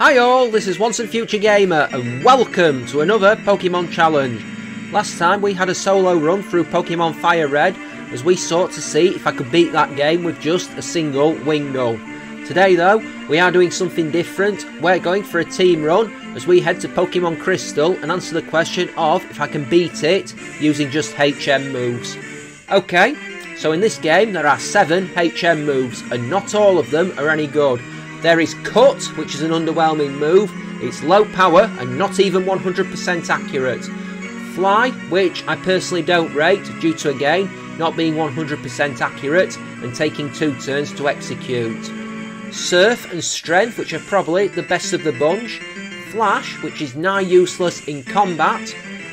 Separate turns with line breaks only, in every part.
Hi all, this is Once and Future Gamer and welcome to another Pokemon challenge. Last time we had a solo run through Pokemon Fire Red as we sought to see if I could beat that game with just a single Wingull. Today though, we are doing something different. We're going for a team run as we head to Pokemon Crystal and answer the question of if I can beat it using just HM moves. Okay, so in this game there are 7 HM moves and not all of them are any good. There is Cut, which is an underwhelming move. It's low power and not even 100% accurate. Fly, which I personally don't rate due to, again, not being 100% accurate and taking 2 turns to execute. Surf and Strength, which are probably the best of the bunch. Flash, which is nigh useless in combat.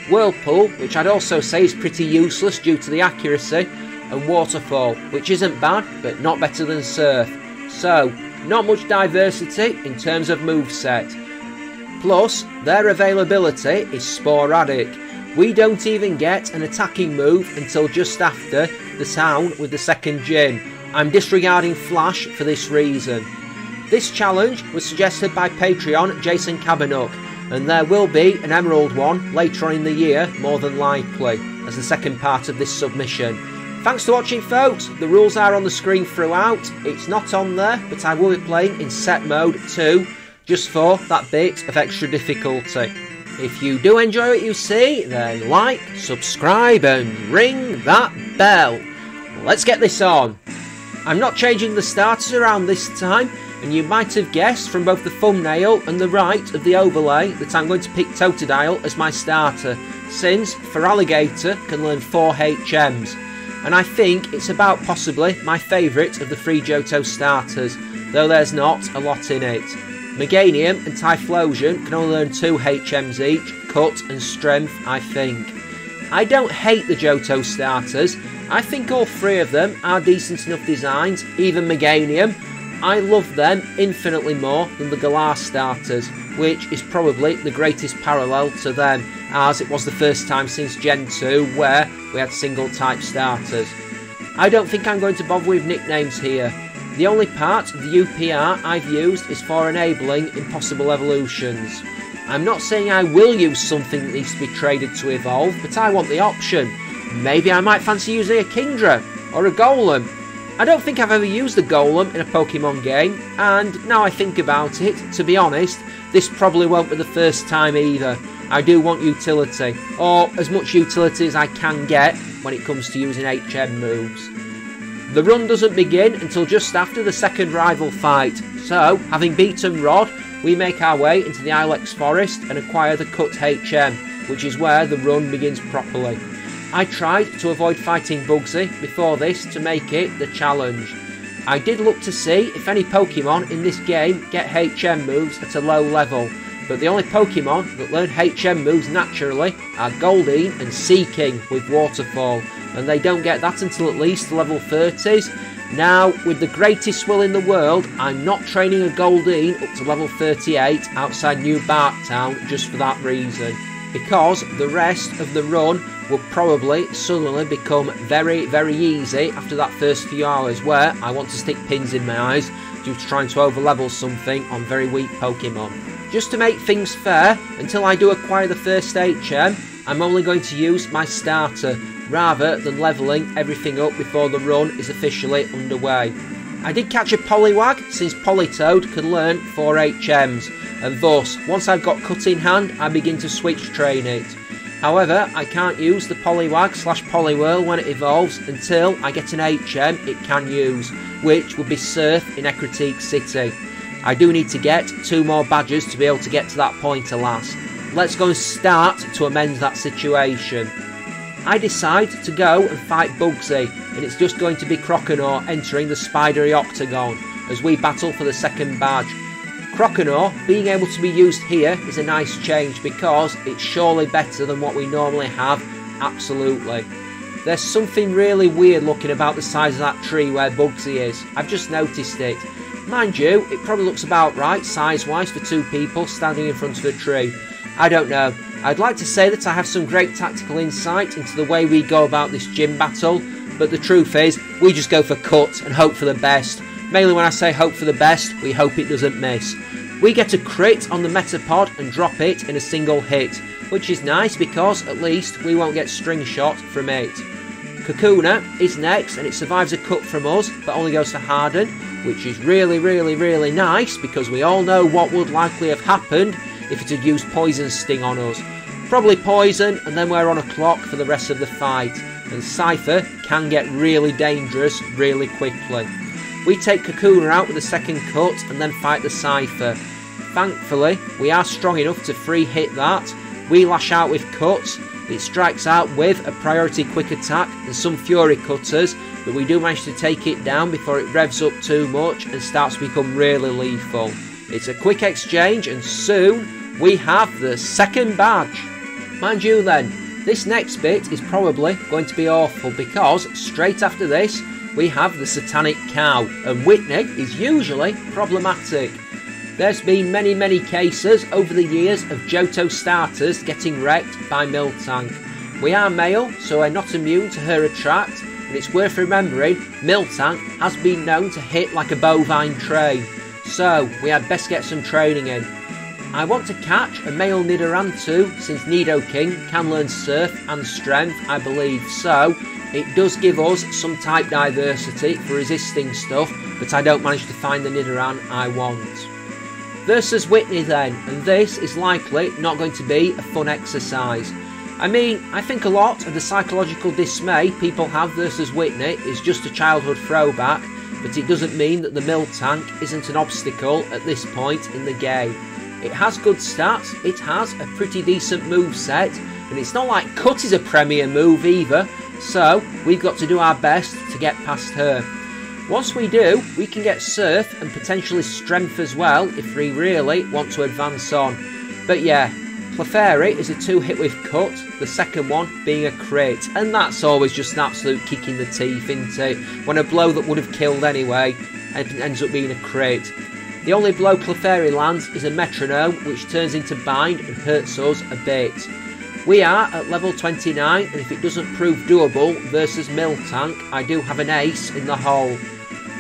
Whirlpool, which I'd also say is pretty useless due to the accuracy. And Waterfall, which isn't bad, but not better than Surf. So, not much diversity in terms of moveset. Plus, their availability is sporadic. We don't even get an attacking move until just after the town with the second gym. I'm disregarding Flash for this reason. This challenge was suggested by Patreon Jason Cabannock, and there will be an Emerald one later on in the year, more than likely, as the second part of this submission. Thanks for watching folks, the rules are on the screen throughout, it's not on there, but I will be playing in set mode too, just for that bit of extra difficulty. If you do enjoy what you see, then like, subscribe and ring that bell. Let's get this on. I'm not changing the starters around this time, and you might have guessed from both the thumbnail and the right of the overlay that I'm going to pick Totodile as my starter, since Feraligatr can learn 4 HMs. And I think it's about possibly my favourite of the 3 Johto starters, though there's not a lot in it. Meganium and Typhlosion can only learn 2 HMs each, Cut and Strength, I think. I don't hate the Johto starters, I think all 3 of them are decent enough designs, even Meganium. I love them infinitely more than the Galar starters, which is probably the greatest parallel to them, as it was the first time since Gen 2 where we had single type starters. I don't think I'm going to bother with nicknames here. The only part of the UPR I've used is for enabling impossible evolutions. I'm not saying I will use something that needs to be traded to evolve, but I want the option. Maybe I might fancy using a Kingdra or a Golem. I don't think I've ever used a Golem in a Pokemon game, and now I think about it, to be honest, this probably won't be the first time either. I do want utility, or as much utility as I can get when it comes to using HM moves. The run doesn't begin until just after the second rival fight, so having beaten Rod, we make our way into the Ilex Forest and acquire the Cut HM, which is where the run begins properly. I tried to avoid fighting Bugsy before this to make it the challenge. I did look to see if any Pokemon in this game get HM moves at a low level, but the only Pokemon that learn HM moves naturally are Goldeen and Seaking with Waterfall, and they don't get that until at least level 30s. Now, with the greatest will in the world, I'm not training a Goldeen up to level 38 outside New Barktown just for that reason, because the rest of the run will probably suddenly become very, very easy after that first few hours where I want to stick pins in my eyes due to trying to overlevel something on very weak Pokemon. Just to make things fair, until I do acquire the first HM, I'm only going to use my starter, rather than levelling everything up before the run is officially underway. I did catch a Poliwag, since Politoed can learn 4 HMs, and thus, once I've got Cut in hand, I begin to switch train it. However, I can't use the Poliwag / Poliwhirl when it evolves until I get an HM it can use, which would be Surf in Ecruteak City. I do need to get 2 more badges to be able to get to that point, alas. Let's go and start to amend that situation. I decide to go and fight Bugsy, and it's just going to be Croconaw entering the spidery octagon as we battle for the second badge. Croconaw being able to be used here is a nice change because it's surely better than what we normally have, absolutely. There's something really weird looking about the size of that tree where Bugsy is, I've just noticed it. Mind you, it probably looks about right size-wise for 2 people standing in front of a tree. I don't know. I'd like to say that I have some great tactical insight into the way we go about this gym battle, but the truth is, we just go for Cut and hope for the best. Mainly when I say hope for the best, we hope it doesn't miss. we get a crit on the Metapod and drop it in a single hit, which is nice because at least we won't get string shot from it. Kakuna is next and it survives a cut from us but only goes to harden, which is really nice because we all know what would likely have happened if it had used Poison Sting on us. Probably poison and then we're on a clock for the rest of the fight, and Cypher can get really dangerous really quickly. We take Kakuna out with a second cut and then fight the Cypher. Thankfully we are strong enough to free hit that. We lash out with cuts, it strikes out with a priority quick attack and some fury cutters, but we do manage to take it down before it revs up too much and starts to become really lethal. It's a quick exchange and soon we have the second badge. Mind you then, this next bit is probably going to be awful because straight after this we have the Satanic Cow, and Whitney is usually problematic. There's been many cases over the years of Johto starters getting wrecked by Miltank. We are male, so we're not immune to her attract, and it's worth remembering Miltank has been known to hit like a bovine train, so we had best get some training in. I want to catch a male Nidoran too, since Nidoking can learn Surf and Strength, I believe, so it does give us some type diversity for resisting stuff, but I don't manage to find the Nidoran I want. Versus Whitney then, and this is likely not going to be a fun exercise. I mean, I think a lot of the psychological dismay people have versus Whitney is just a childhood throwback, but it doesn't mean that the Miltank isn't an obstacle at this point in the game. It has good stats, it has a pretty decent moveset, and it's not like Cut is a premier move either, so we've got to do our best to get past her. Once we do, we can get Surf and potentially Strength as well if we really want to advance on. But yeah, Clefairy is a 2-hit with Cut, the second one being a crit, and that's always just an absolute kick in the teeth, isn't it? When a blow that would have killed anyway ends up being a crit. The only blow Clefairy lands is a Metronome, which turns into Bind and hurts us a bit. We are at level 29, and if it doesn't prove doable versus Miltank, I do have an ace in the hole.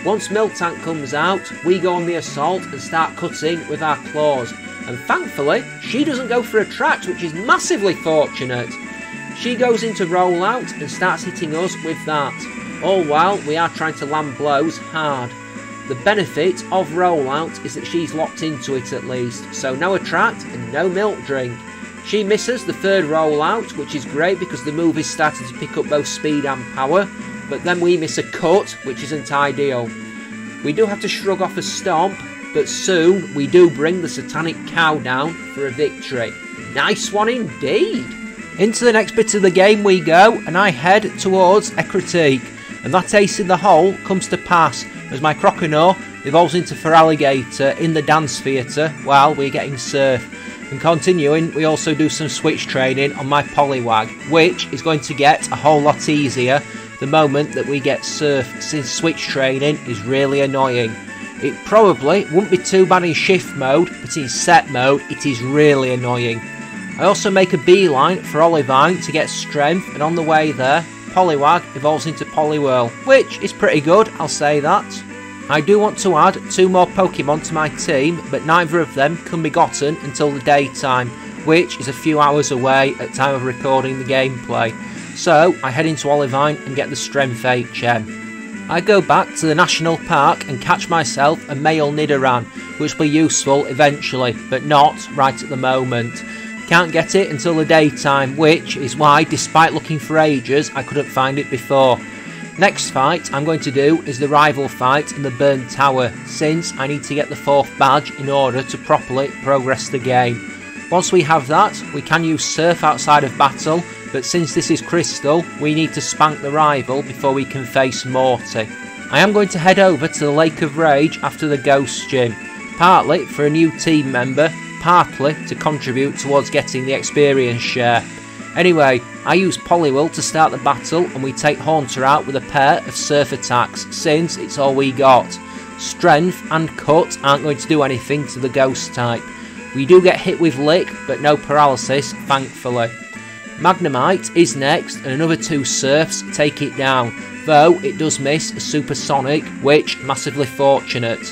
Once Miltank comes out, we go on the assault and start cutting with our claws, and thankfully she doesn't go for attract, which is massively fortunate. She goes into rollout and starts hitting us with that, all while we are trying to land blows hard. The benefit of rollout is that she's locked into it at least, so no attract and no milk drink. She misses the third rollout, which is great because the move is starting to pick up both speed and power, but then we miss a cut, which isn't ideal. We do have to shrug off a stomp, but soon we do bring the Satanic Cow down for a victory. Nice one indeed! Into the next bit of the game we go, and I head towards a critique, and that ace in the hole comes to pass as my Croconaw evolves into Feraligatr in the dance theatre while we're getting Surf. And continuing, we also do some switch training on my Poliwag, which is going to get a whole lot easier the moment that we get Surf, since switch training is really annoying. It probably wouldn't be too bad in shift mode, but in set mode it is really annoying. I also make a beeline for Olivine to get strength, and on the way there, Poliwag evolves into Poliwhirl, which is pretty good, I'll say that. I do want to add 2 more Pokemon to my team, but neither of them can be gotten until the daytime, which is a few hours away at time of recording the gameplay. So I head into Olivine and get the Strength HM. I go back to the National Park and catch myself a male Nidoran, which will be useful eventually, but not right at the moment. Can't get it until the daytime, which is why, despite looking for ages, I couldn't find it before. Next fight I'm going to do is the rival fight in the Burn Tower, since I need to get the 4th badge in order to properly progress the game. Once we have that, we can use Surf outside of battle, but since this is Crystal, we need to spank the rival before we can face Morty. I am going to head over to the Lake of Rage after the Ghost Gym, partly for a new team member, partly to contribute towards getting the experience share. Anyway, I use Poliwhirl to start the battle, and we take Haunter out with a pair of Surf attacks, since it's all we got. Strength and Cut aren't going to do anything to the Ghost type. We do get hit with Lick, but no paralysis, thankfully. Magnemite is next, and another 2 Surfs take it down, though it does miss a Supersonic, which massively fortunate.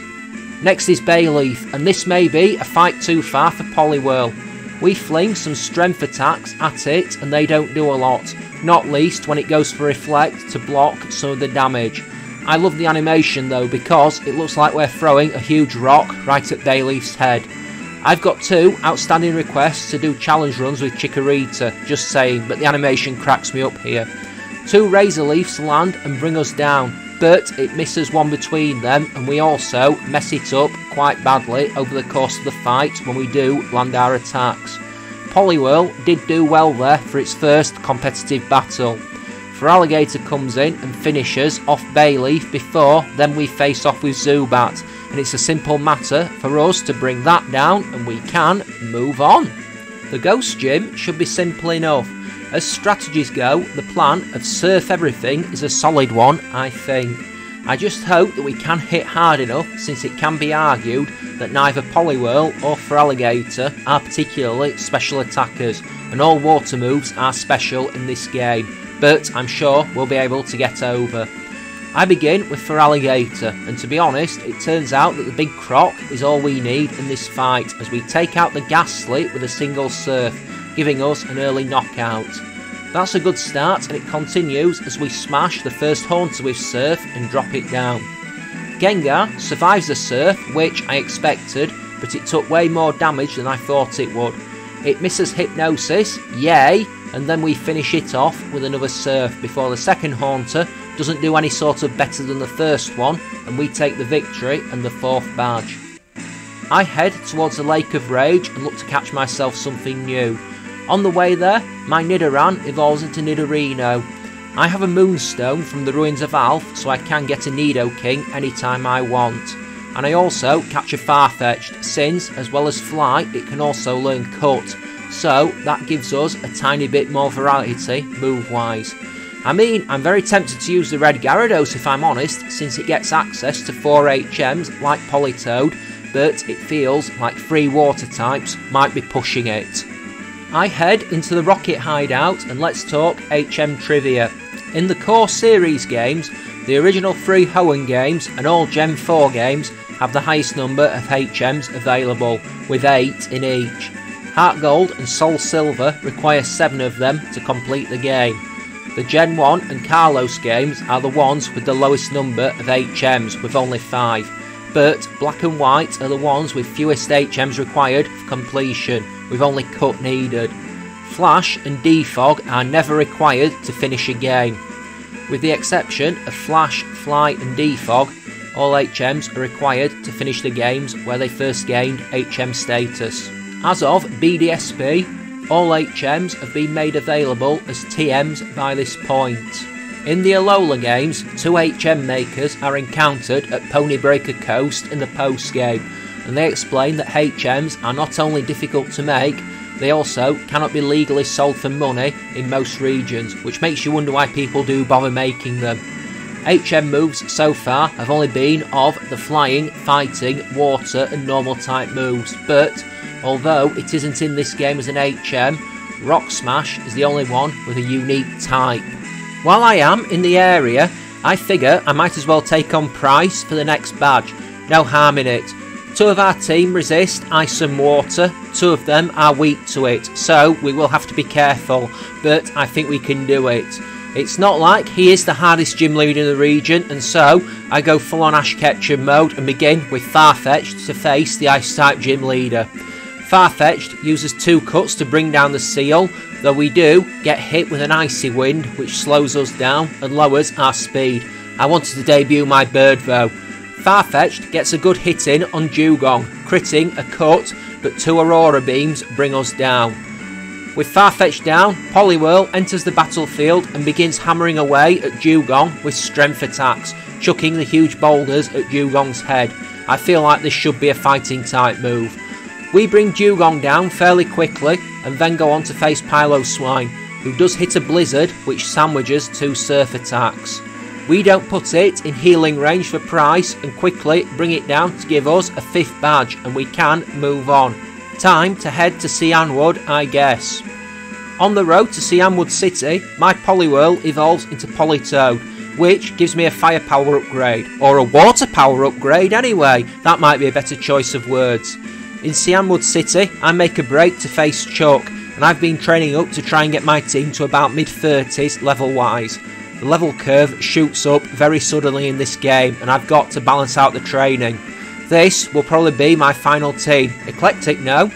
Next is Bayleaf, and this may be a fight too far for Poliwhirl. We fling some strength attacks at it and they don't do a lot, not least when it goes for Reflect to block some of the damage. I love the animation though because it looks like we're throwing a huge rock right at Bayleaf's head. I've got 2 outstanding requests to do challenge runs with Chikorita, just saying, but the animation cracks me up here. 2 Razor Leafs land and bring us down, but it misses one between them and we also mess it up quite badly over the course of the fight when we do land our attacks. Poliwhirl did do well there for its first competitive battle. Feraligatr comes in and finishes off Bayleaf before then we face off with Zubat, and it's a simple matter for us to bring that down and we can move on. The Ghost Gym should be simple enough. As strategies go, the plan of surf everything is a solid one, I think. I just hope that we can hit hard enough, since it can be argued that neither Poliwhirl or Feraligatr are particularly special attackers, and all water moves are special in this game, but I'm sure we'll be able to get over. I begin with Feraligatr, and to be honest, it turns out that the big croc is all we need in this fight, as we take out the Ghastly with a single surf, giving us an early knockout. That's a good start, and it continues as we smash the first Haunter with Surf and drop it down. Gengar survives the Surf, which I expected, but it took way more damage than I thought it would. It misses Hypnosis, yay, and then we finish it off with another Surf before the second Haunter doesn't do any sort of better than the first one, and we take the victory and the 4th badge. I head towards the Lake of Rage and look to catch myself something new. On the way there, my Nidoran evolves into Nidorino. I have a Moonstone from the Ruins of Alph, so I can get a Nidoking anytime I want. And I also catch a Farfetch'd, since, as well as Fly, it can also learn Cut. So, that gives us a tiny bit more variety, move-wise. I mean, I'm very tempted to use the Red Gyarados if I'm honest, since it gets access to 4 HMs like Politoed, but it feels like 3 water types might be pushing it. I head into the Rocket Hideout and let's talk HM trivia. In the core series games, the original 3 Hoenn games and all Gen 4 games have the highest number of HMs available, with 8 in each. Heart Gold and Soul Silver require 7 of them to complete the game. The Gen 1 and Kalos games are the ones with the lowest number of HMs, with only 5, but Black and White are the ones with fewest HMs required for completion, with only Cut needed. Flash and Defog are never required to finish a game. With the exception of Flash, Fly and Defog, all HMs are required to finish the games where they first gained HM status. As of BDSP, all HMs have been made available as TMs by this point. In the Alola games, 2 HM makers are encountered at Ponybreaker Coast in the post-game, and they explain that HMs are not only difficult to make, they also cannot be legally sold for money in most regions, which makes you wonder why people do bother making them. HM moves so far have only been of the flying, fighting, water and normal type moves, but although it isn't in this game as an HM, Rock Smash is the only one with a unique type. While I am in the area, I figure I might as well take on Price for the next badge, no harm in it. 2 of our team resist ice and water, 2 of them are weak to it, so we will have to be careful, but I think we can do it. It's not like he is the hardest gym leader in the region, and so I go full on Ash Ketchum mode and begin with Farfetch'd to face the ice type gym leader. Farfetch'd uses 2 cuts to bring down the seal, though we do get hit with an icy wind which slows us down and lowers our speed. I wanted to debut my bird though. Farfetch'd gets a good hit in on Dugong, critting a cut, but 2 Aurora Beams bring us down. With Farfetch'd down, Poliwhirl enters the battlefield and begins hammering away at Dugong with strength attacks, chucking the huge boulders at Dugong's head. I feel like this should be a fighting type move. We bring Dugong down fairly quickly and then go on to face Piloswine, who does hit a blizzard which sandwiches 2 surf attacks. We don't put it in healing range for Price and quickly bring it down to give us a 5th badge, and we can move on. Time to head to Cianwood, I guess. On the road to Cianwood City, my Poliwhirl evolves into Politoed, which gives me a fire power upgrade, or a water power upgrade anyway, that might be a better choice of words. In Cianwood City, I make a break to face Chuck, and I've been training up to try and get my team to about mid-30s level-wise. The level curve shoots up very suddenly in this game, and I've got to balance out the training. This will probably be my final team. Eclectic, no?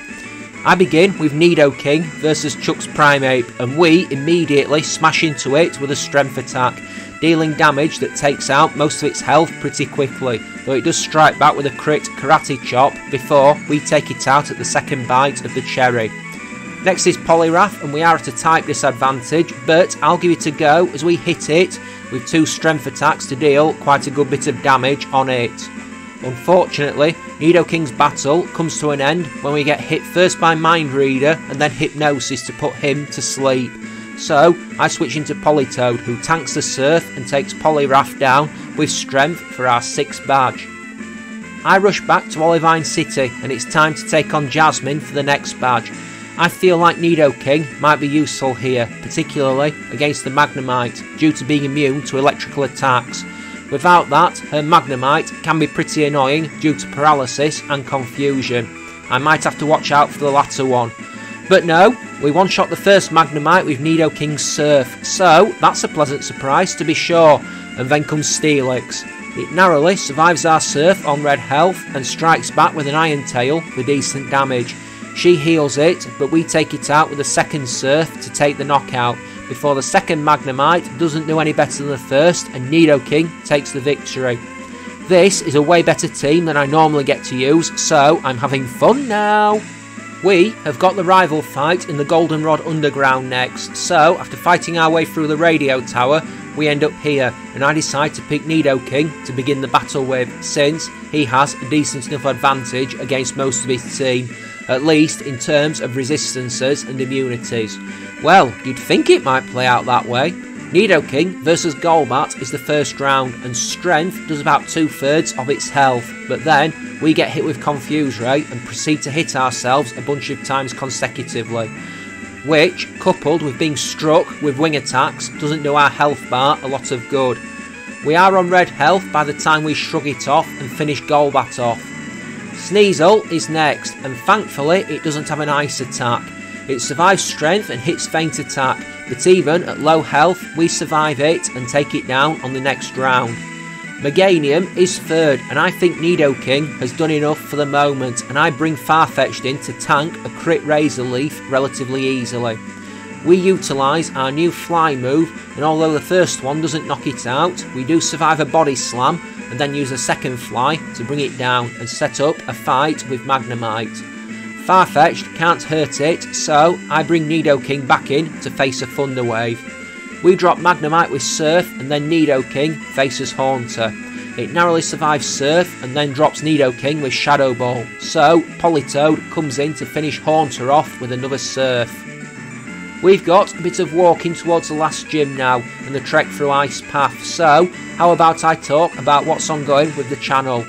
I begin with Nidoking versus Chuck's Primeape, and we immediately smash into it with a strength attack, dealing damage that takes out most of its health pretty quickly, though it does strike back with a crit Karate Chop before we take it out at the second bite of the cherry. Next is Poliwrath, and we are at a type disadvantage, but I'll give it a go as we hit it with 2 strength attacks to deal quite a good bit of damage on it. Unfortunately, Nidoking's battle comes to an end when we get hit first by Mind Reader and then Hypnosis to put him to sleep. So I switch into Politoed, who tanks the Surf and takes Poliwrath down with Strength for our 6th badge. I rush back to Olivine City, and it's time to take on Jasmine for the next badge. I feel like Nidoking might be useful here, particularly against the Magnemite, due to being immune to electrical attacks. Without that, her Magnemite can be pretty annoying due to paralysis and confusion. I might have to watch out for the latter one. But no, we one-shot the first Magnemite with Nidoking's Surf, so that's a pleasant surprise to be sure, and then comes Steelix. It narrowly survives our Surf on red health and strikes back with an Iron Tail for decent damage. She heals it, but we take it out with a second Surf to take the knockout, before the second Magnemite doesn't do any better than the first and Nidoking takes the victory. This is a way better team than I normally get to use, so I'm having fun now. We have got the rival fight in the Goldenrod Underground next, so after fighting our way through the radio tower, we end up here, and I decide to pick Nidoking to begin the battle with, since he has a decent enough advantage against most of his team, at least in terms of resistances and immunities. Well, you'd think it might play out that way. Nidoking versus Golbat is the first round, and Strength does about 2/3 of its health, but then we get hit with Confuse Ray and proceed to hit ourselves a bunch of times consecutively, which, coupled with being struck with wing attacks, doesn't do our health bar a lot of good. We are on red health by the time we shrug it off and finish Golbat off. Sneasel is next, and thankfully it doesn't have an ice attack. It survives Strength and hits Feint Attack, but even at low health we survive it and take it down on the next round. Meganium is third, and I think Nidoking has done enough for the moment, and I bring Farfetch'd in to tank a crit Razor Leaf relatively easily. We utilise our new Fly move, and although the first one doesn't knock it out, we do survive a Body Slam and then use a second Fly to bring it down and set up a fight with Magnemite. Farfetch'd can't hurt it, so I bring Nidoking back in to face a Thunder Wave. We drop Magnemite with Surf, and then Nidoking faces Haunter. It narrowly survives Surf and then drops Nidoking with Shadow Ball, so Politoed comes in to finish Haunter off with another Surf. We've got a bit of walking towards the last gym now and the trek through Ice Path, so how about I talk about what's ongoing with the channel.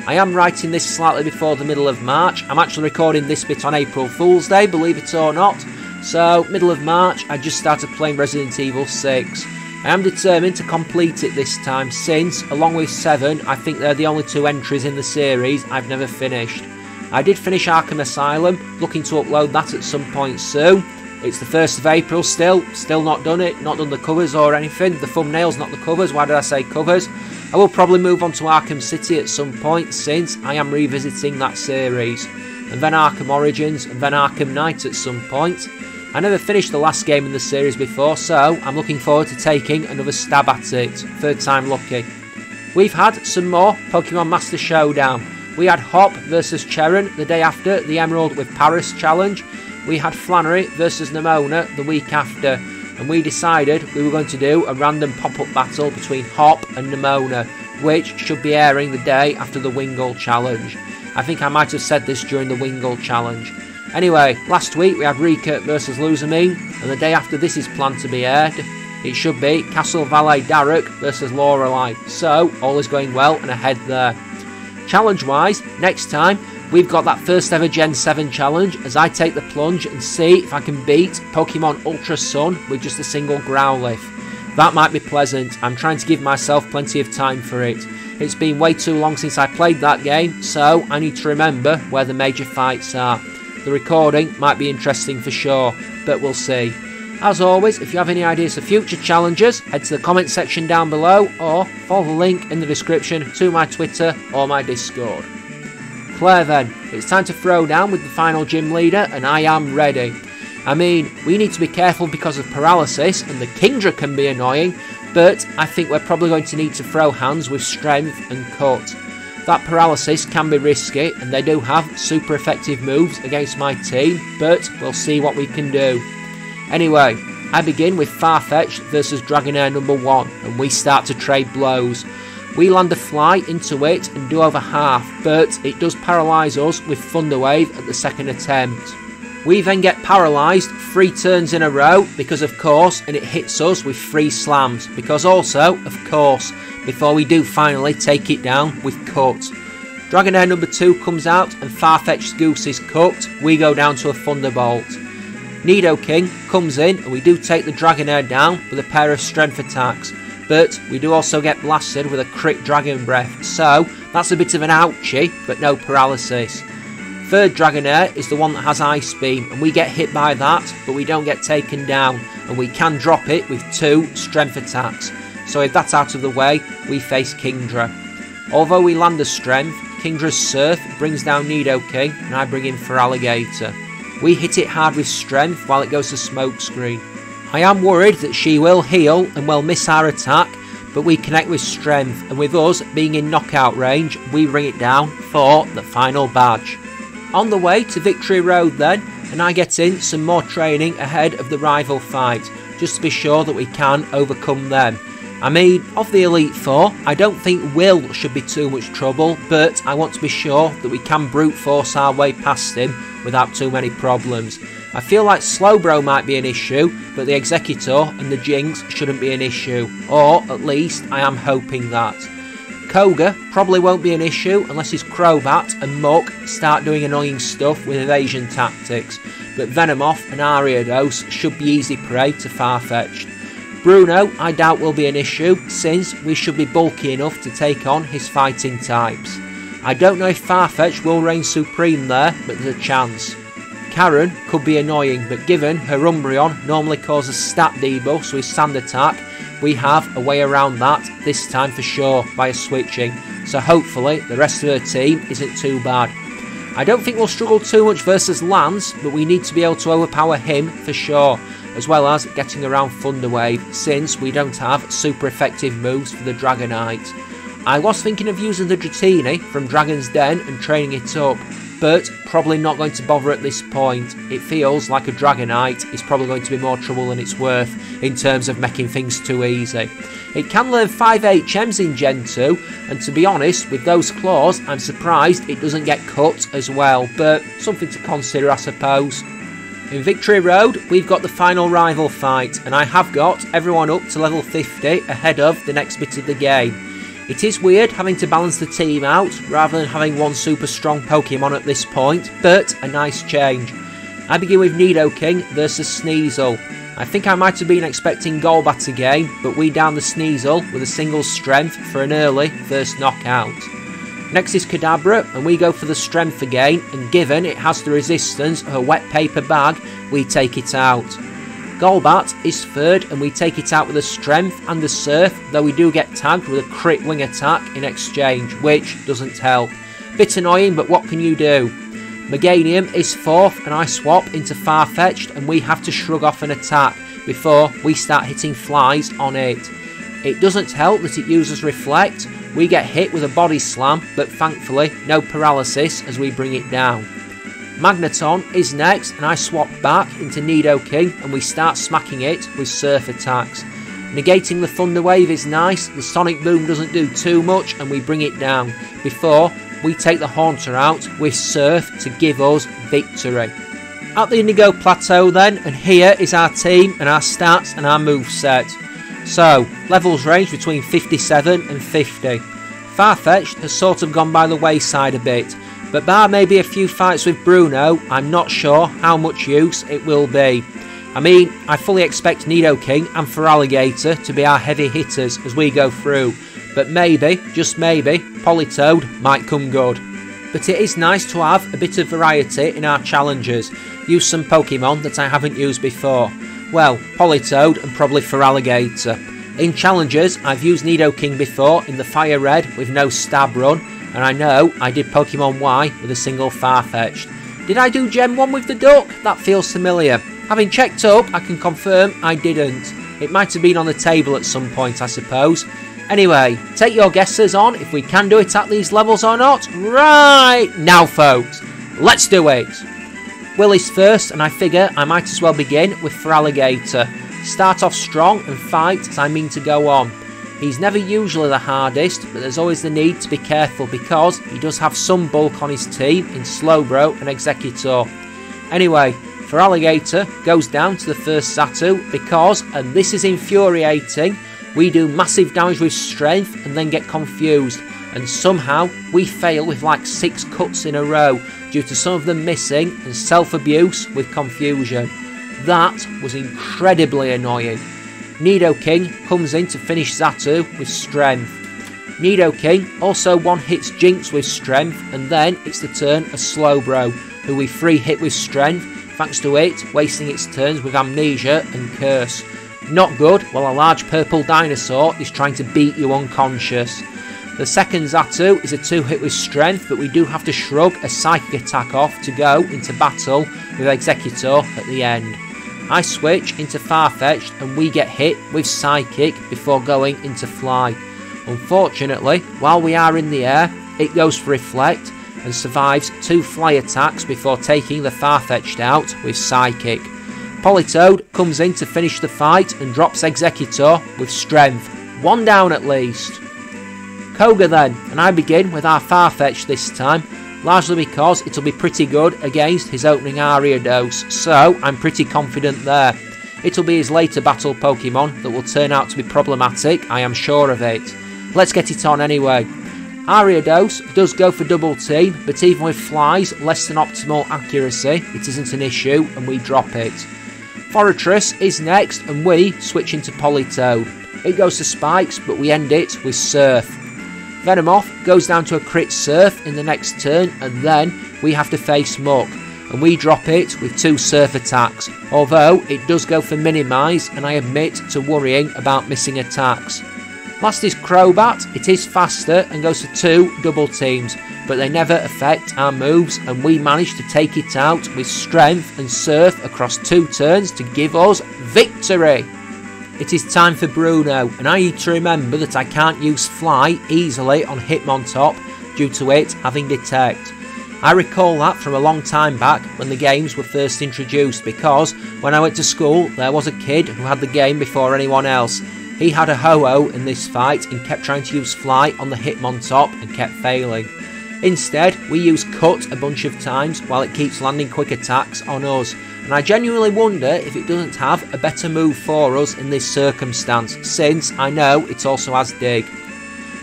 I am writing this slightly before the middle of March. I'm actually recording this bit on April Fool's Day, believe it or not. So, middle of March, I just started playing Resident Evil 6. I am determined to complete it this time, since, along with 7, I think they're the only 2 entries in the series I've never finished. I did finish Arkham Asylum, looking to upload that at some point soon. It's the 1st of April still not done it, not done the covers or anything. The thumbnails, not the covers, why did I say covers? I will probably move on to Arkham City at some point, since I am revisiting that series. And then Arkham Origins, and then Arkham Knight at some point. I never finished the last game in the series before, so I'm looking forward to taking another stab at it. 3rd time lucky. We've had some more Pokemon Master Showdown. We had Hop versus Cheron the day after the Emerald with Paris challenge. We had Flannery versus Nemona the week after, and we decided we were going to do a random pop-up battle between Hop and Nemona, which should be airing the day after the Wingull challenge. I think I might have said this during the Wingull challenge. Anyway, last week we had Rika versus Luzamine, and the day after this is planned to be aired, it should be Castle Valet Darrock versus Lorelei, so all is going well and ahead there. Challenge-wise, next time, we've got that first ever Gen 7 challenge as I take the plunge and see if I can beat Pokemon Ultra Sun with just a single Growlithe. That might be pleasant. I'm trying to give myself plenty of time for it. It's been way too long since I played that game, so I need to remember where the major fights are. The recording might be interesting for sure, but we'll see. As always, if you have any ideas for future challenges, head to the comment section down below or follow the link in the description to my Twitter or my Discord. Claire then, it's time to throw down with the final gym leader and I am ready. I mean, we need to be careful because of paralysis and the Kingdra can be annoying, but I think we're probably going to need to throw hands with strength and cut. That paralysis can be risky and they do have super effective moves against my team, but we'll see what we can do. Anyway, I begin with Farfetch'd versus Dragonair number 1 and we start to trade blows. We land a fly into it and do over half, but it does paralyse us with Thunder Wave at the second attempt. We then get paralysed 3 turns in a row because of course, and it hits us with 3 slams because also, of course, before we do finally take it down with cut. Dragonair number 2 comes out and Farfetch'd Goose is cooked, we go down to a Thunderbolt. Nidoking comes in and we do take the Dragonair down with a pair of strength attacks, but we do also get blasted with a crit Dragon Breath, so that's a bit of an ouchie, but no paralysis. Third Dragonair is the one that has Ice Beam, and we get hit by that, but we don't get taken down, and we can drop it with 2 strength attacks. So if that's out of the way, we face Kingdra. Although we land a strength, Kingdra's Surf brings down Nidoking, and I bring in Feraligatr. We hit it hard with strength while it goes to Smokescreen. I am worried that she will heal and will miss our attack, but we connect with strength, and with us being in knockout range, we bring it down for the final badge. On the way to Victory Road then, and I get in some more training ahead of the rival fight, just to be sure that we can overcome them. I mean, of the Elite Four, I don't think Will should be too much trouble, but I want to be sure that we can brute force our way past him without too many problems. I feel like Slowbro might be an issue, but the Executor and the Jinx shouldn't be an issue, or at least I am hoping that. Koga probably won't be an issue unless his Crobat and Muk start doing annoying stuff with evasion tactics, but Venomoth and Ariados should be easy prey to Farfetch'd. Bruno I doubt will be an issue since we should be bulky enough to take on his fighting types. I don't know if Farfetch'd will reign supreme there, but there's a chance. Karen could be annoying, but given her Umbreon normally causes stat debuffs with Sand Attack, we have a way around that this time for sure via switching, so hopefully the rest of her team isn't too bad. I don't think we'll struggle too much versus Lance, but we need to be able to overpower him for sure, as well as getting around Thunder Wave since we don't have super effective moves for the Dragonite. I was thinking of using the Dratini from Dragon's Den and training it up, but probably not going to bother at this point. It feels like a Dragonite is probably going to be more trouble than it's worth in terms of making things too easy. It can learn 5 HMs in Gen 2, and to be honest, with those claws, I'm surprised it doesn't get cut as well, but something to consider I suppose. In Victory Road, we've got the final rival fight, and I have got everyone up to level 50 ahead of the next bit of the game. It is weird having to balance the team out rather than having one super strong Pokemon at this point, but a nice change. I begin with Nidoking versus Sneasel. I think I might have been expecting Golbat again, but we down the Sneasel with a single strength for an early first knockout. Next is Kadabra, and we go for the strength again, and given it has the resistance of a wet paper bag, we take it out. Golbat is third, and we take it out with a strength and a surf, though we do get tagged with a crit wing attack in exchange, which doesn't help. Bit annoying, but what can you do? Meganium is fourth, and I swap into Farfetch'd, and we have to shrug off an attack before we start hitting flies on it. It doesn't help that it uses Reflect. We get hit with a body slam, but thankfully no paralysis as we bring it down. Magneton is next, and I swap back into Nidoking, and we start smacking it with Surf attacks. Negating the Thunder Wave is nice, the Sonic Boom doesn't do too much, and we bring it down, before we take the Haunter out with Surf to give us victory. At the Indigo Plateau then, and here is our team and our stats and our moveset. So, levels range between 57 and 50. Farfetch'd has sort of gone by the wayside a bit, but bar maybe a few fights with Bruno, I'm not sure how much use it will be. I mean, I fully expect Nidoking and Feraligatr to be our heavy hitters as we go through, but maybe, just maybe, Politoed might come good. But it is nice to have a bit of variety in our challenges, use some Pokemon that I haven't used before. Well, Politoed and probably Feraligatr. In challenges, I've used Nidoking before in the Fire Red with no stab run, and I know I did Pokemon Y with a single Farfetch'd. Did I do Gen 1 with the Duck? That feels familiar. Having checked up, I can confirm I didn't. It might have been on the table at some point, I suppose. Anyway, take your guesses on if we can do it at these levels or not. Right now, folks, let's do it. Willie's first, and I figure I might as well begin with Feraligatr. Start off strong and fight as I mean to go on. He's never usually the hardest, but there's always the need to be careful because he does have some bulk on his team in Slowbro and Exeggutor. Anyway, Feraligatr goes down to the first Xatu because, and this is infuriating, we do massive damage with strength and then get confused, and somehow we fail with like 6 cuts in a row due to some of them missing and self-abuse with confusion. That was incredibly annoying. Nidoking comes in to finish Xatu with strength. Nidoking also one-hits Jinx with strength, and then it's the turn of Slowbro, who we free hit with strength, thanks to it wasting its turns with Amnesia and Curse. Not good while a large purple dinosaur is trying to beat you unconscious. The second Xatu is a 2-hit with strength, but we do have to shrug a psychic attack off to go into battle with Exeggutor at the end. I switch into Farfetch'd and we get hit with Psychic before going into Fly. Unfortunately, while we are in the air, it goes for Reflect and survives 2 Fly attacks before taking the Farfetch'd out with Psychic. Politoed comes in to finish the fight and drops Exeggutor with Strength. 1 down at least. Koga then, and I begin with our Farfetch'd this time, largely because it'll be pretty good against his opening Ariados, so I'm pretty confident there. It'll be his later battle Pokemon that will turn out to be problematic, I am sure of it. Let's get it on anyway. Ariados does go for double team, but even with Fly's less than optimal accuracy, it isn't an issue and we drop it. Forretress is next and we switch into Politoed. It goes to Spikes, but we end it with Surf. Venomoth goes down to a crit Surf in the next turn, and then we have to face Muck, and we drop it with 2 Surf attacks, although it does go for Minimise, and I admit to worrying about missing attacks. Last is Crobat. It is faster and goes for 2 double teams, but they never affect our moves, and we manage to take it out with Strength and Surf across 2 turns to give us victory. It is time for Bruno, and I need to remember that I can't use Fly easily on Hitmontop due to it having Detect. I recall that from a long time back when the games were first introduced, because when I went to school there was a kid who had the game before anyone else. He had a Ho-Oh in this fight and kept trying to use Fly on the Hitmontop and kept failing. Instead, we use Cut a bunch of times while it keeps landing quick attacks on us, and I genuinely wonder if it doesn't have a better move for us in this circumstance, since I know it also has Dig.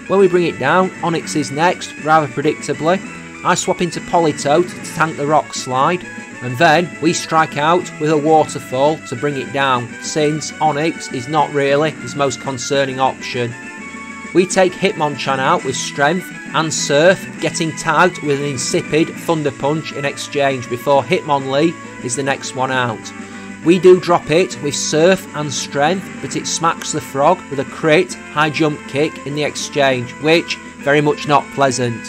When we bring it down, Onix is next, rather predictably. I swap into Politoed to tank the Rock Slide, and then we strike out with a Waterfall to bring it down, since Onix is not really his most concerning option. We take Hitmonchan out with Strength and Surf, getting tagged with an insipid Thunder Punch in exchange before Hitmonlee is the next one out. We do drop it with Surf and Strength, but it smacks the Frog with a crit high jump kick in the exchange, which very much not pleasant.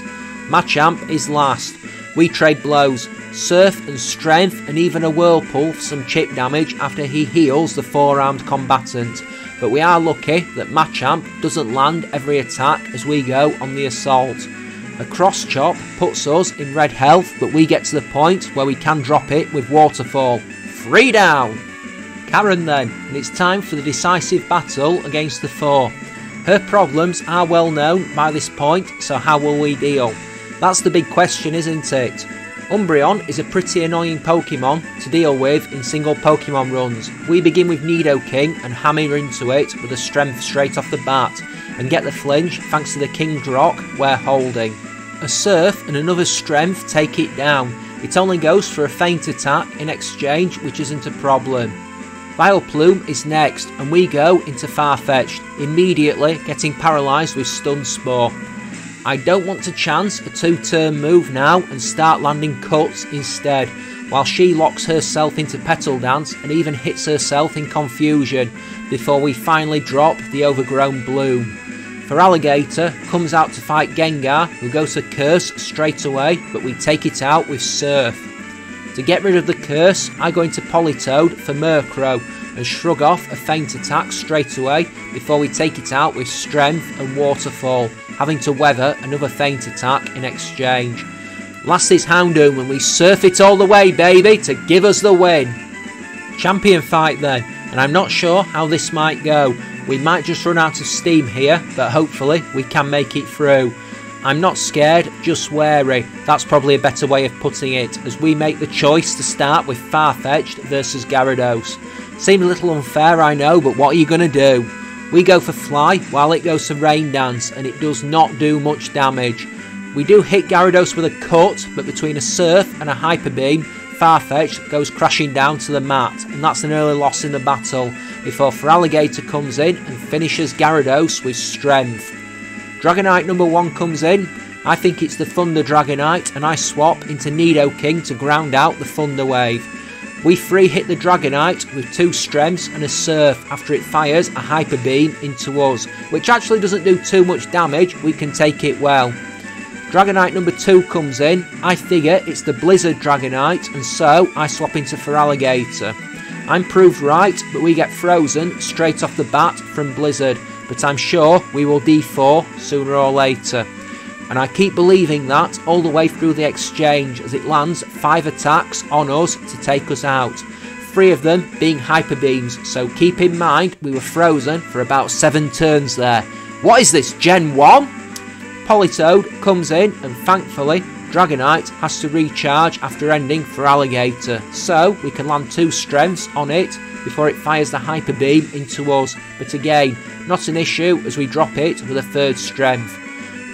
Machamp is last. We trade blows, Surf and Strength, and even a Whirlpool for some chip damage after he heals the 4-armed combatant. But we are lucky that Machamp doesn't land every attack as we go on the assault. A Cross Chop puts us in red health, but we get to the point where we can drop it with Waterfall. 3 down! Karen then, and it's time for the decisive battle against the 4. Her problems are well known by this point, so how will we deal? That's the big question, isn't it? Umbreon is a pretty annoying Pokemon to deal with in single Pokemon runs. We begin with Nidoking and hammer into it with a Strength straight off the bat, and get the flinch thanks to the King's Rock we're holding. A Surf and another Strength take it down. It only goes for a feint attack in exchange, which isn't a problem. Vileplume is next, and we go into Farfetch'd, immediately getting paralysed with Stun Spore. I don't want to chance a 2-turn move now and start landing cuts instead, while she locks herself into Petal Dance and even hits herself in confusion before we finally drop the overgrown Bloom. Feraligatr comes out to fight Gengar, who goes to Curse straight away, but we take it out with Surf. To get rid of the Curse, I go into Politoed for Murkrow and shrug off a Feint attack straight away before we take it out with Strength and Waterfall, having to weather another Feint attack in exchange. Last is Houndoom and we surf it all the way, baby, to give us the win. Champion fight then, and I'm not sure how this might go. We might just run out of steam here, but hopefully we can make it through. I'm not scared, just wary. That's probably a better way of putting it, as we make the choice to start with Farfetch'd versus Gyarados. Seems a little unfair, I know, but what are you going to do? We go for Fly while it goes to Rain Dance, and it does not do much damage. We do hit Gyarados with a cut, but between a Surf and a Hyper Beam, Farfetch'd goes crashing down to the mat, and that's an early loss in the battle, before Feraligatr comes in and finishes Gyarados with Strength. Dragonite number 1 comes in. I think it's the Thunder Dragonite, and I swap into Nidoking to ground out the Thunder Wave. We free hit the Dragonite with 2 Strengths and a Surf after it fires a Hyper Beam into us, which actually doesn't do too much damage. We can take it well. Dragonite number 2 comes in. I figure it's the Blizzard Dragonite, and so I swap into Feraligatr. I'm proved right, but we get frozen straight off the bat from Blizzard, but I'm sure we will D4 sooner or later. And I keep believing that all the way through the exchange, as it lands 5 attacks on us to take us out. 3 of them being Hyper Beams, so keep in mind we were frozen for about 7 turns there. What is this, Gen 1? Politoed comes in, and thankfully Dragonite has to recharge after ending Feraligatr, so we can land 2 Strengths on it before it fires the Hyper Beam into us, but again, not an issue as we drop it with a 3rd Strength.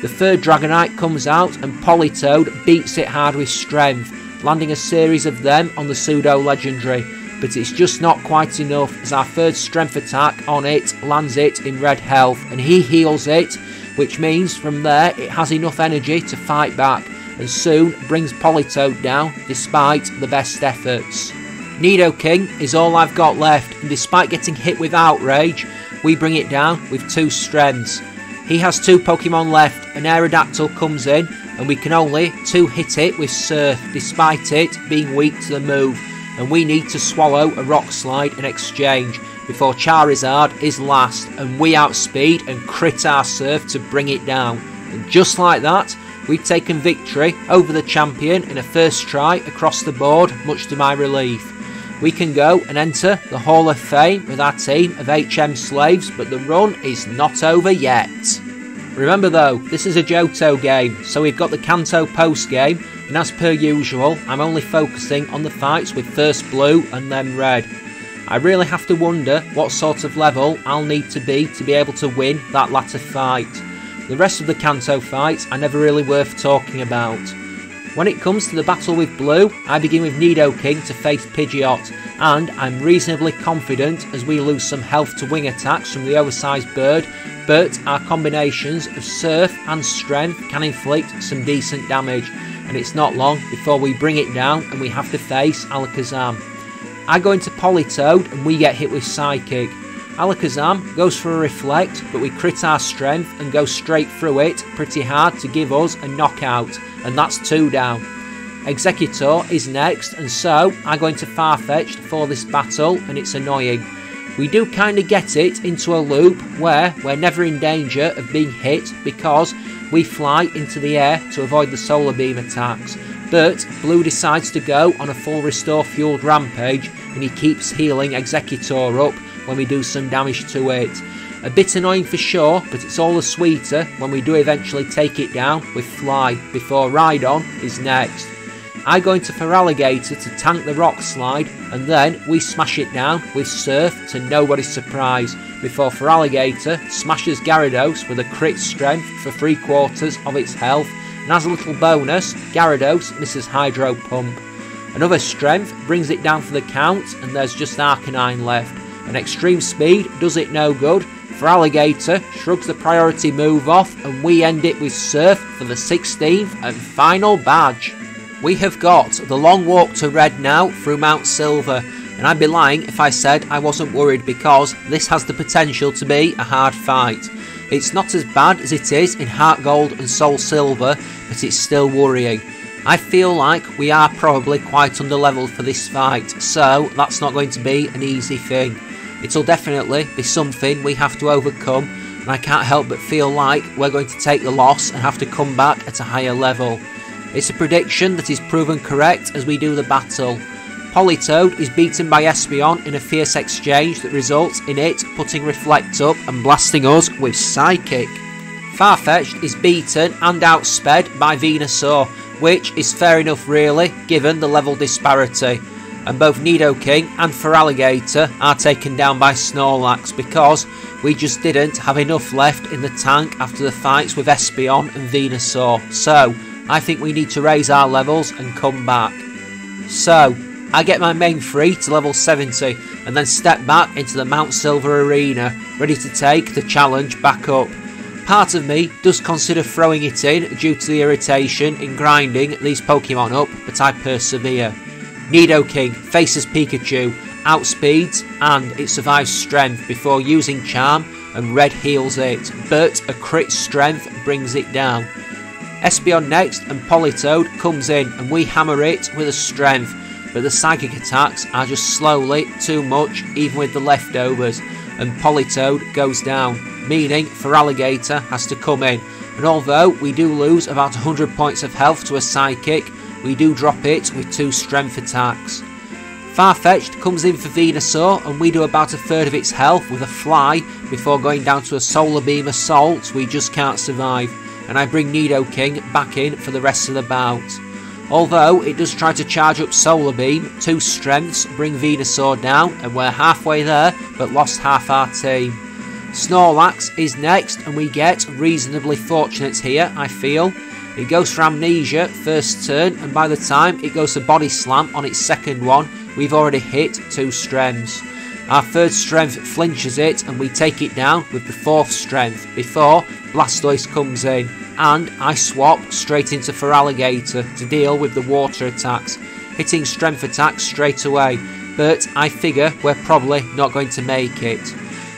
The 3rd Dragonite comes out and Politoed beats it hard with Strength, landing a series of them on the Pseudo Legendary, but it's just not quite enough as our 3rd Strength attack on it lands it in red health, and he heals it, which means from there it has enough energy to fight back, and soon brings Politoed down despite the best efforts. Nidoking is all I've got left, and despite getting hit with Outrage, we bring it down with 2 Strengths. He has 2 Pokemon left, and Aerodactyl comes in, and we can only 2-hit it with Surf, despite it being weak to the move, and we need to swallow a Rock Slide in exchange, before Charizard is last, and we outspeed and crit our Surf to bring it down. And just like that, we've taken victory over the champion in a first try across the board, much to my relief. We can go and enter the Hall of Fame with our team of HM slaves, but the run is not over yet. Remember though, this is a Johto game, so we've got the Kanto post game, and as per usual, I'm only focusing on the fights with first Blue and then Red. I really have to wonder what sort of level I'll need to be able to win that latter fight. The rest of the Kanto fights are never really worth talking about. When it comes to the battle with Blue, I begin with Nidoking to face Pidgeot, and I'm reasonably confident as we lose some health to wing attacks from the oversized bird, but our combinations of Surf and Strength can inflict some decent damage, and it's not long before we bring it down and we have to face Alakazam. I go into Politoed and we get hit with Psychic. Alakazam goes for a Reflect, but we crit our Strength and go straight through it pretty hard to give us a knockout, and that's 2 down. Executor is next, and so I go into Farfetch'd for this battle, and it's annoying. We do kind of get it into a loop where we're never in danger of being hit because we fly into the air to avoid the Solar Beam attacks, but Blue decides to go on a full restore fueled rampage, and he keeps healing Executor up when we do some damage to it. A bit annoying for sure, but it's all the sweeter when we do eventually take it down with Fly before Rhydon is next. I go into Feraligatr to tank the Rock Slide, and then we smash it down with Surf to nobody's surprise before Feraligatr smashes Gyarados with a crit Strength for 3/4 of its health, and as a little bonus, Gyarados misses Hydro Pump. Another Strength brings it down for the count, and there's just Arcanine left. and extreme speed does it no good. Feraligatr shrugs the priority move off, and we end it with Surf for the 16th and final badge. We have got the long walk to Red now through Mount Silver, and I'd be lying if I said I wasn't worried, because this has the potential to be a hard fight. It's not as bad as it is in Heart Gold and Soul Silver, but it's still worrying. I feel like we are probably quite underleveled for this fight, so that's not going to be an easy thing. It'll definitely be something we have to overcome, and I can't help but feel like we're going to take the loss and have to come back at a higher level. It's a prediction that is proven correct as we do the battle. Politoed is beaten by Espeon in a fierce exchange that results in it putting Reflect up and blasting us with Psychic. Farfetch'd is beaten and outsped by Venusaur, which is fair enough really, given the level disparity. And both Nidoking and Feraligatr are taken down by Snorlax because we just didn't have enough left in the tank after the fights with Espeon and Venusaur. So, I think we need to raise our levels and come back. So, I get my main 3 to level 70 and then step back into the Mount Silver arena, ready to take the challenge back up. Part of me does consider throwing it in due to the irritation in grinding these Pokemon up, but I persevere. Nidoking faces Pikachu, outspeeds, and it survives Strength before using Charm, and Red heals it, but a crit Strength brings it down. Espeon next, and Politoed comes in, and we hammer it with a Strength, but the Psychic attacks are just slowly too much, even with the leftovers, and Politoed goes down, meaning Feraligatr has to come in, and although we do lose about 100 points of health to a Psychic, we do drop it with 2 Strength attacks. Farfetch'd comes in for Venusaur, and we do about a third of its health with a Fly before going down to a Solar Beam Assault we just can't survive, and I bring Nidoking back in for the rest of the bout. Although it does try to charge up Solar Beam, 2 Strengths bring Venusaur down, and we're halfway there but lost half our team. Snorlax is next, and we get reasonably fortunate here, I feel. It goes for Amnesia first turn, and by the time it goes to Body Slam on its second one, we've already hit 2 Strengths. Our third Strength flinches it, and we take it down with the 4th Strength before Blastoise comes in, and I swap straight into Feraligatr to deal with the water attacks, hitting Strength attacks straight away, but I figure we're probably not going to make it.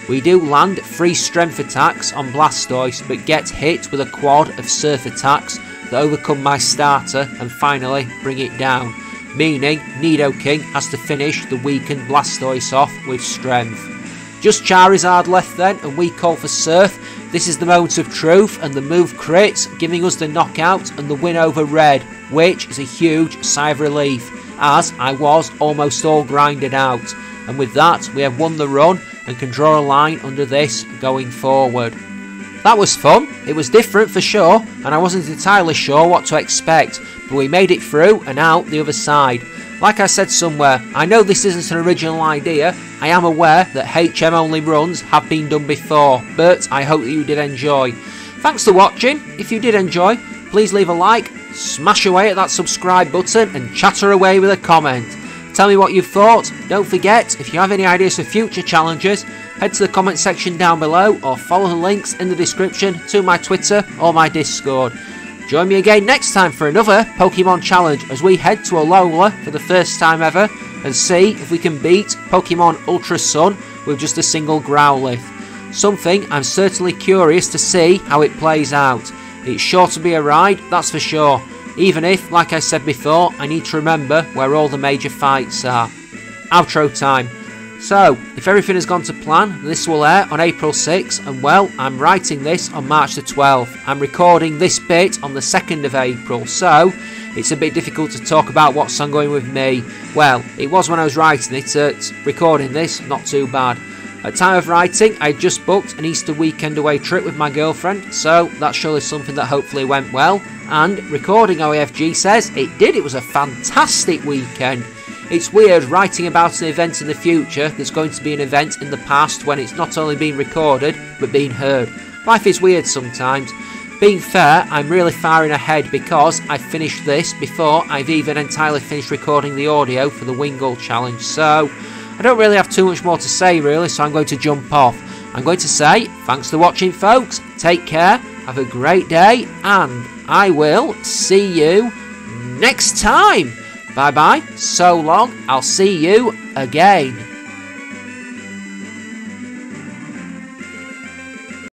We do land 3 Strength attacks on Blastoise, but get hit with a quad of Surf attacks that overcome my starter and finally bring it down, meaning Nidoking has to finish the weakened Blastoise off with Strength. Just Charizard left then, and we call for Surf. This is the moment of truth, and the move crits, giving us the knockout and the win over Red, which is a huge sigh of relief, as I was almost all grinded out. And with that, we have won the run and can draw a line under this going forward. That was fun. It was different for sure, and I wasn't entirely sure what to expect, but we made it through and out the other side. Like I said somewhere, I know this isn't an original idea. I am aware that HM only runs have been done before, but I hope that you did enjoy. Thanks for watching. If you did enjoy, please leave a like, smash away at that subscribe button, and chatter away with a comment. Tell me what you thought. Don't forget, if you have any ideas for future challenges, head to the comment section down below or follow the links in the description to my Twitter or my Discord. Join me again next time for another Pokemon challenge as we head to Alola for the first time ever and see if we can beat Pokemon Ultra Sun with just a single Growlithe. Something I'm certainly curious to see how it plays out. It's sure to be a ride, that's for sure. Even if, like I said before, I need to remember where all the major fights are. Outro time. So, if everything has gone to plan, this will air on April 6th, and well, I'm writing this on March the 12th. I'm recording this bit on the 2nd of April, so it's a bit difficult to talk about what's ongoing with me. Well, it was when I was writing it, recording this, not too bad. At time of writing, I just booked an Easter weekend away trip with my girlfriend, so that's surely something that hopefully went well. And recording OAFG says it did, it was a fantastic weekend. It's weird writing about an event in the future that's going to be an event in the past when it's not only being recorded, but being heard. Life is weird sometimes. Being fair, I'm really far in ahead because I finished this before I've even entirely finished recording the audio for the Wingull challenge, so I don't really have too much more to say really, so I'm going to jump off. I'm going to say thanks for watching, folks. Take care, have a great day, and I will see you next time. Bye bye, so long, I'll see you again.